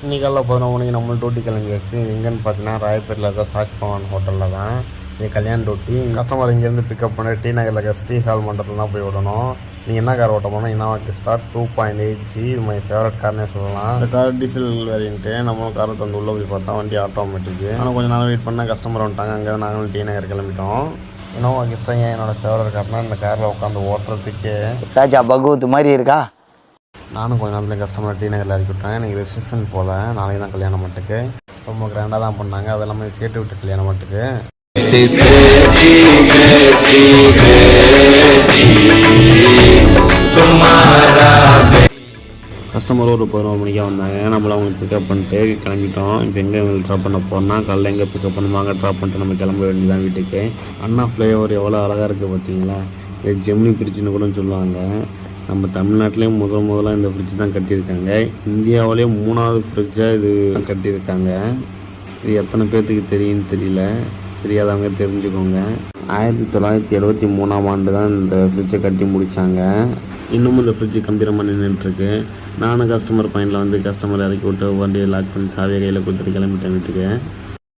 இன்றைக்கி காலையில் 11 மணிக்கு நம்ம டூட்டி கிளம்பியாச்சு. எங்கேன்னு பார்த்தீங்கன்னா ராயப்பேட்டில் இருக்க சாக் பவன் ஹோட்டலில் தான் இது கல்யாண டூட்டி. கஸ்டமர் இங்கேருந்து பிக்கப் பண்ணி டி நகரில் இருக்க ஸ்ரீ ஹால் மண்டபத்தில் தான் போய் விடணும். நீங்கள் என்ன கார் ஓட்ட போனால் இனோவா கிறிஸ்டா 2.8G இது மை ஃபேவரட் கார்னே சொல்லலாம். இந்த கார் டீசல் வேரியன்ட்டு. நம்மளும் காரை தந்து உள்ளே போய் பார்த்தா வண்டி ஆட்டோமேட்டிக்கு. ஆனால் கொஞ்சம் நாள் வெயிட் பண்ணால் கஸ்டமர் வந்துட்டாங்க. அங்கே நாங்களும் டி நகர் கிளம்பிட்டோம். இனோவா கிறிஸ்டா ஏன் என்னோட ஃபேவரட் கார்னால் இந்த காரில் உட்காந்து ஓட்டுறதுக்கு ராஜா பகவத் மாதிரி இருக்கா. நானும் கொஞ்ச நேரத்தில் கஸ்டமர் டி நகரில் இறக்கி விட்டேன். இன்றைக்கி ரிசப்ஷன் போல், நாளைக்கு தான் கல்யாணம் மட்டுக்கு. ரொம்ப கிராண்டாக தான் பண்ணாங்க. அது எல்லாமே சேர்த்து விட்டு கல்யாணம் மட்டுக்கு. கஸ்டமர் ஒரு 11 மணிக்காக வந்தாங்க. நம்மள அவங்களுக்கு பிக்கப் பண்ணிட்டு கிளம்பிட்டோம். இப்போ எங்கே எங்களுக்கு ட்ராப் பண்ண போகிறோம்னா காலையில் எங்கே பிக்கப் பண்ணுவாங்க ட்ராப் பண்ணிட்டு நம்ம கிளம்ப வேண்டியதான் வீட்டுக்கு. அண்ணா ஃப்ளைஓவர் எவ்வளோ அழகாக இருக்குது பார்த்தீங்களா. இது ஜெமினி பிரிட்ஜுன்னு கூட சொல்லுவாங்க. நம்ம தமிழ்நாட்டிலேயே முதல்ல இந்த ஃப்ரிட்ஜ் தான் கட்டியிருக்காங்க. இந்தியாவிலேயே 3வது ஃப்ரிட்ஜாக இது கட்டியிருக்காங்க. இது எத்தனை பேர்த்துக்கு தெரியும்னு தெரியல, தெரியாதவங்க தெரிஞ்சுக்கோங்க. 1973ஆம் ஆண்டு தான் இந்த ஃப்ரிட்ஜை கட்டி முடித்தாங்க. இன்னமும் இந்த ஃப்ரிட்ஜு கம்பீரமாக நின்றுட்டுருக்கு. நானும் கஸ்டமர் பாயிண்டில் வந்து கஸ்டமர் இறக்கி விட்டு வண்டியை லாக் பண்ணி சாவியை கையில் கொடுத்துட்டு கிளம்பிட்டேன் வீட்டுக்கு.